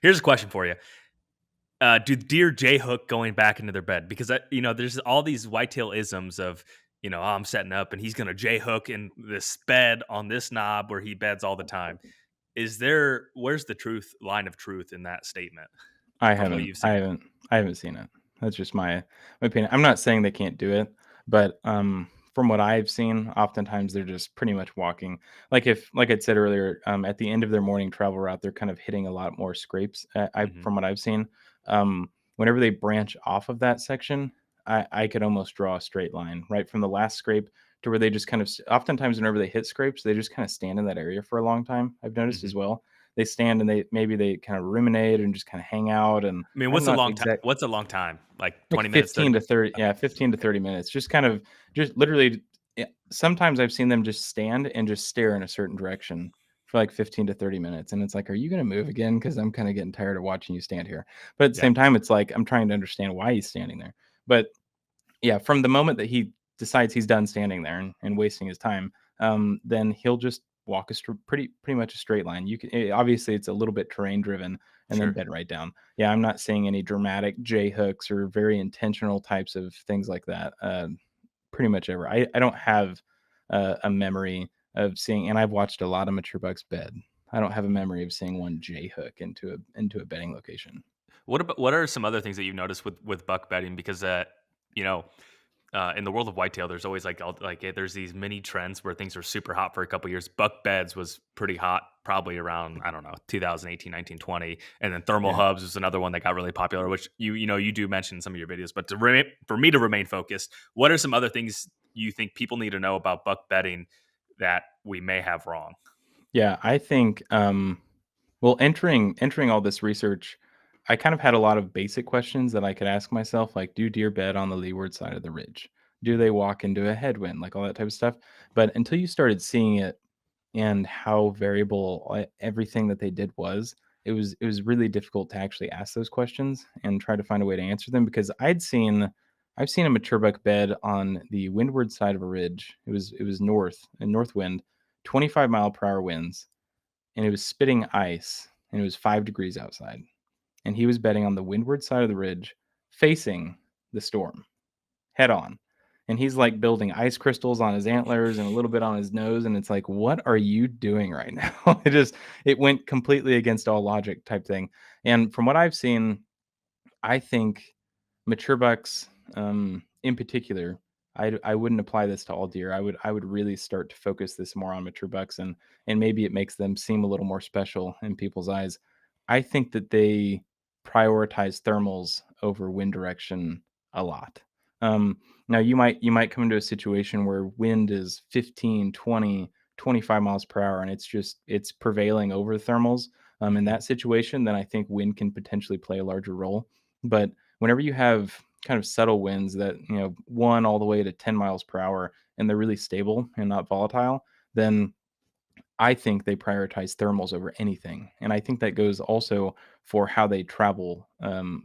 Here's a question for you. Do deer J hook going back into their bed? Because there's all these whitetail isms of, oh, I'm setting up and he's gonna J hook in this bed on this knob where he beds all the time. Where's the line of truth in that statement I from what haven't you've I seen? haven't I haven't seen it. That's just my opinion. I'm not saying they can't do it, but, from what I've seen, oftentimes they're just pretty much walking. Like I said earlier, at the end of their morning travel route, they're kind of hitting a lot more scrapes, I Hmm. from what I've seen. Whenever they branch off of that section, I could almost draw a straight line, right from the last scrape to where they just kind of oftentimes whenever they hit scrapes, they just kinda stand in that area for a long time, I've noticed Hmm. as well. They stand and they kind of ruminate and just kind of hang out, and I mean, I'm what's a not long time? exact What's a long time? Like like 20 minutes, 30 15 to minutes? 30, Okay. yeah, 15 to 30 minutes. Just kind of just literally sometimes I've seen them just stand and just stare in a certain direction for like 15 to 30 minutes, and it's like, "Are you gonna move again? Because 'Cause I'm kinda getting tired of watching you stand here." But at the Yeah. same time, it's like I'm trying to understand why he's standing there. But yeah, from the moment that he decides he's done standing there and wasting his time, then he'll just walk pretty much a straight line. Obviously it's a little bit terrain driven and then Sure. bed right down. Yeah, I'm not seeing any dramatic J hooks or very intentional types of things like that. Pretty much ever. I don't have a memory of seeing, and I've watched a lot of mature bucks bed. I don't have a memory of seeing one J hook into a bedding location. What are some other things that you've noticed with buck bedding? Because you know, in the world of whitetail, there's always there's these mini trends where things are super hot for a couple years. Buck beds was pretty hot, probably around I don't know 2018, 19, 20, and then thermal Yeah. hubs was another one that got really popular, which you do mention in some of your videos. But for me to remain focused, what are some other things you think people need to know about buck bedding that we may have wrong? Yeah, I think, well, entering all this research, I kind of had a lot of basic questions that I could ask myself, like, do deer bed on the leeward side of the ridge? Do they walk into a headwind? Like all that type of stuff. But until you started seeing it and how variable everything that they did was, it was really difficult to actually ask those questions and try to find a way to answer them because I've seen a mature buck bed on the windward side of a ridge. It was north wind, 25-mile-per-hour winds, and it was spitting ice, and it was 5 degrees outside, and he was bedding on the windward side of the ridge, facing the storm, head on, and he's, like, building ice crystals on his antlers and a little bit on his nose, and it's like, "What are you doing right now?" It went completely against all logic type thing, and from what I've seen, I think mature bucks, in particular, I wouldn't apply this to all deer. I would really start to focus this more on mature bucks, and maybe it makes them seem a little more special in people's eyes. I think that they prioritize thermals over wind direction a lot. Now you might come into a situation where wind is 15, 20, 25 miles per hour, and it's prevailing over thermals. In Hmm. that situation, then I think wind can potentially play a larger role. But whenever you have kind of subtle winds that, 1 all the way to 10 miles per hour, and they're really stable and not volatile, then I think they prioritize thermals over anything, and I think that goes also for how they travel,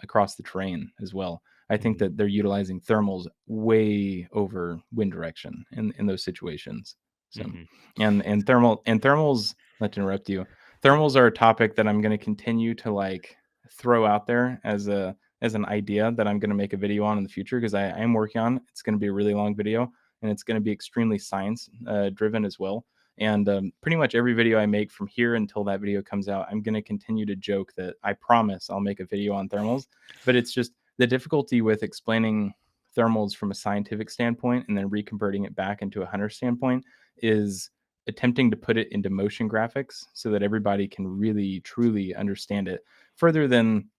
across the terrain as well. I think Hmm. that they're utilizing thermals way over wind direction in those situations. So, Hmm. and thermals, not to interrupt you, thermals are a topic that I'm gonna continue to, like, throw out there as an idea that I'm gonna make a video on in the future because I am working on. It's gonna be a really long video, and it's gonna be extremely science, driven as well. And pretty much every video I make from here until that video comes out, I'm going to continue to joke that I promise I'll make a video on thermals. But it's just the difficulty with explaining thermals from a scientific standpoint and then reconverting it back into a hunter standpoint is attempting to put it into motion graphics so that everybody can really truly understand it further than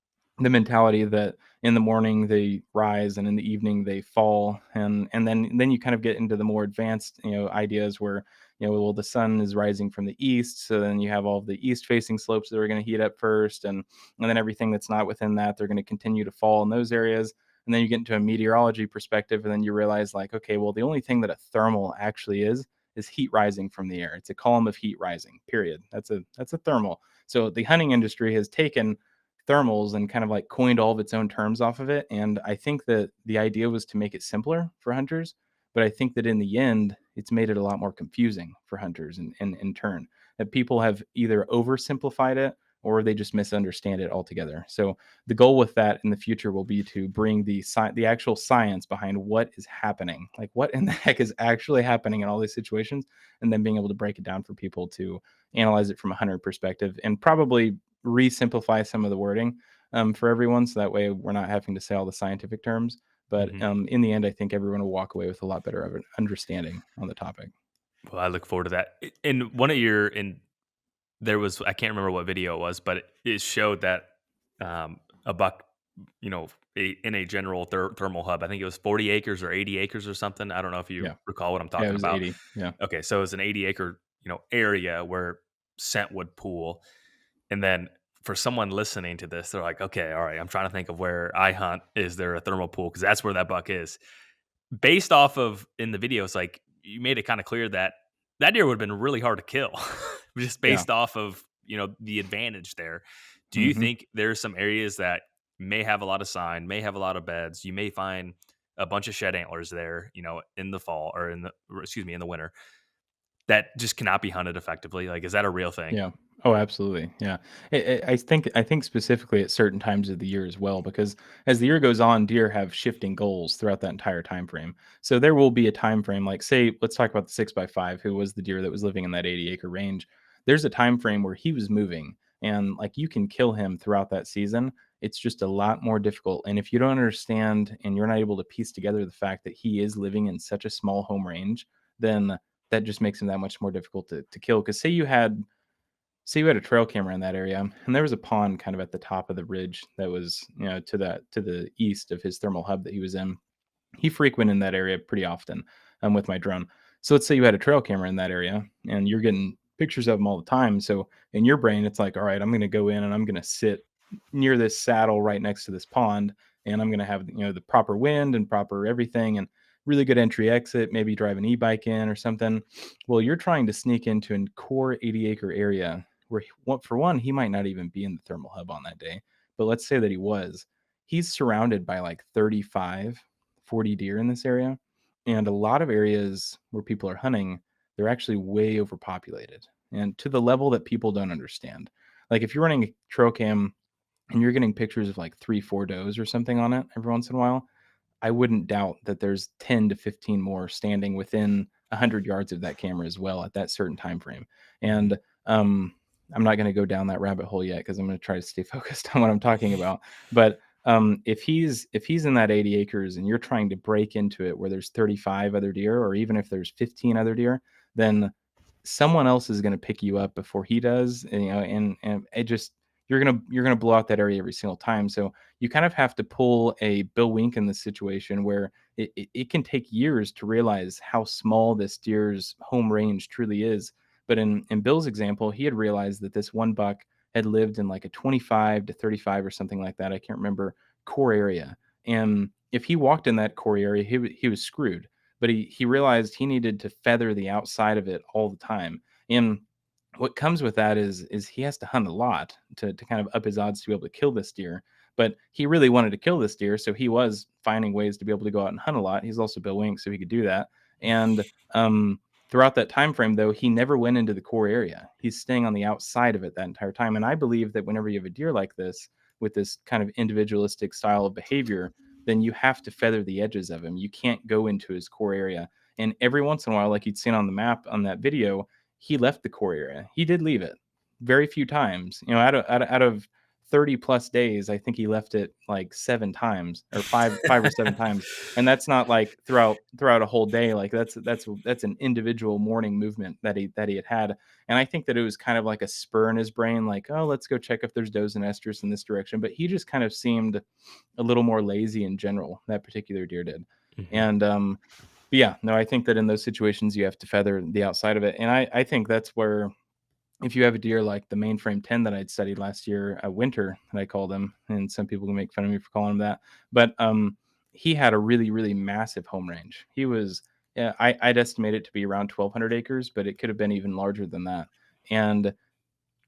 the mentality that in the morning they rise and in the evening they fall, and then you kind of get into the more advanced ideas where well, the sun is rising from the east, so then you have all of the east facing slopes that are going to heat up first, and then everything that's not within that, they're going to continue to fall in those areas. And then you get into a meteorology perspective, and then you realize, like, okay, well, the only thing that a thermal actually is heat rising from the air. It's a column of heat rising, period. That's a thermal. So the hunting industry has taken thermals and kind of like coined all of its own terms off of it. And I think that the idea was to make it simpler for hunters, but I think that in the end, it's made it a lot more confusing for hunters in turn. That people have either oversimplified it or they just misunderstand it altogether. So the goal with that in the future will be to bring the actual science behind what is happening, like what in the heck is actually happening in all these situations, and then being able to break it down for people to analyze it from a hunter perspective, and probably re-simplify some of the wording for everyone, so that way we're not having to say all the scientific terms. But Hmm. in the end, I think everyone will walk away with a lot better of an understanding on the topic. Well, I look forward to that. In one of your in there was I can't remember what video it was, but it showed that a buck, you know, in a general thermal hub. I think it was 40 acres or 80 acres or something. I don't know if you Yeah, recall what I'm yeah, it talking was about. 80. Yeah, Okay, so it was an 80-acre, area where scent would pool, and then for someone listening to this, they're like, okay, all right, I'm trying to think of where I hunt. Is there a thermal pool? Because that's where that buck is. Based off of in the videos, like, you made it kinda clear that that deer would've been really hard to kill just yeah. based off of, the advantage there. Do you Hmm. think there's some areas that may have a lot of sign, may have a lot of beds, you may find a bunch of shed antlers there, in the fall or excuse me, in the winter, that just cannot be hunted effectively? Like, is that a real thing? Yeah. Oh, absolutely. Yeah. I think specifically at certain times of the year as well, because as the year goes on, deer have shifting goals throughout that entire time frame. So there will be a time frame, like say, let's talk about the 6x5, who was the deer that was living in that 80-acre range. There's a time frame where he was moving, and like you can kill him throughout that season. It's just a lot more difficult. And if you don't understand and you're not able to piece together the fact that he is living in such a small home range, then that just makes him that much more difficult to kill. Because say you had a trail camera in that area, and there was a pond kind of at the top of the ridge that was, to the east of his thermal hub that he was in. He frequented in that area pretty often with my drone. So let's say you had a trail camera in that area and you're getting pictures of them all the time. So in your brain, it's like, all right, I'm going to go in and I'm going to sit near this saddle right next to this pond, and I'm going to have the proper wind and proper everything and really good entry exit. Maybe drive an e-bike in or something. Well, you're trying to sneak into a core 80-acre area where, for one, he might not even be in the thermal hub on that day. But let's say that he was. He's surrounded by like 35 40 deer in this area. And a lot of areas where people are hunting, they're actually way overpopulated and to the level that people don't understand. Like if you're running a trail cam and you're getting pictures of like 3, 4 does or something on it every once in a while, I wouldn't doubt that there's 10 to 15 more standing within 100 yards of that camera as well at that certain time frame. Mhm. And I'm not going to go down that rabbit hole yet because I'm going to try to stay focused on what I'm talking about. But if he's in that 80 acres and you're trying to break into it where there's 35 other deer, or even if there's 15 other deer, then someone else is going to pick you up before he does, and, and it just you're gonna blow out that area every single time. So you kind of have to pull a Bill Wink in this situation where it can take years to realize how small this deer's home range truly is. But in Bill's example, he had realized that this one buck had lived in like a 25 to 35 or something like that. I can't remember, core area. And if he walked in that core area, he was screwed. But he realized he needed to feather the outside of it all the time. And what comes with that is he has to hunt a lot to kind of up his odds to be able to kill this deer. But he really wanted to kill this deer, so he was finding ways to be able to go out and hunt a lot. He's also Bill Wink, so he could do that. And throughout that time frame, though, he never went into the core area. He's staying on the outside of it that entire time. And I believe that whenever you have a deer like this, with this kind of individualistic style of behavior, then you have to feather the edges of him. You can't go into his core area. And every once in a while, like you'd seen on the map on that video, he left the core area. He did leave it very few times. Out of 30 plus days, I think he left it like 7 times or five or 7 times. And that's not like throughout a whole day. Like that's an individual morning movement that he had. And I think that it was kind of like a spur in his brain, like, oh, let's go check if there's does and estrus in this direction. But he just kind of seemed a little more lazy in general. That particular deer did. Mhm. And but yeah, no, I think that in those situations you have to feather the outside of it. And I think that's where, if you have a deer like the mainframe 10 that I'd studied last year, a winter that I called him, and some people can make fun of me for calling him that, but he had a really, really massive home range. He was, yeah, I'd estimate it to be around 1,200 acres, but it could have been even larger than that. And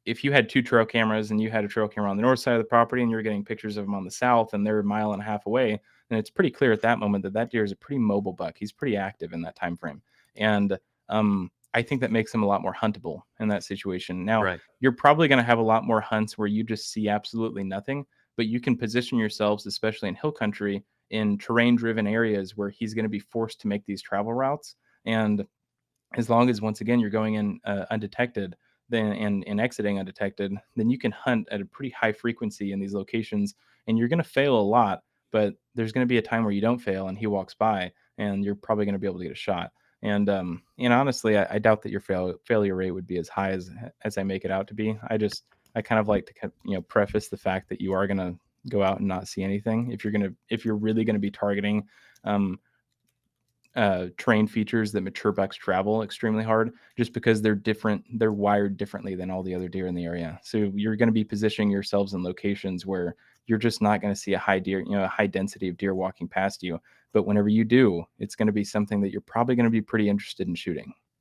if you had two trail cameras and you had a trail camera on the north side of the property and you're getting pictures of them on the south and they're a mile and a half away, then it's pretty clear at that moment that that deer is a pretty mobile buck. He's pretty active in that time frame. And I think that makes them a lot more huntable in that situation. Now, Right. you're probably going to have a lot more hunts where you just see absolutely nothing, but you can position yourselves, especially in hill country, in terrain driven areas where he's going to be forced to make these travel routes. And as long as once again you're going in undetected then and exiting undetected, then you can hunt at a pretty high frequency in these locations, and you're going to fail a lot, but there's going to be a time where you don't fail and he walks by, and you're probably going to be able to get a shot. And honestly, I doubt that your failure rate would be as high as I make it out to be. I kind of like to preface the fact that you are going to go out and not see anything if you're really going to be targeting um, terrain features that mature bucks travel extremely hard, just because they're different. They're wired differently than all the other deer in the area. So you're going to be positioning yourselves in locations where you're just not going to see a high deer, a high density of deer walking past you. But whenever you do, it's going to be something that you're probably going to be pretty interested in shooting.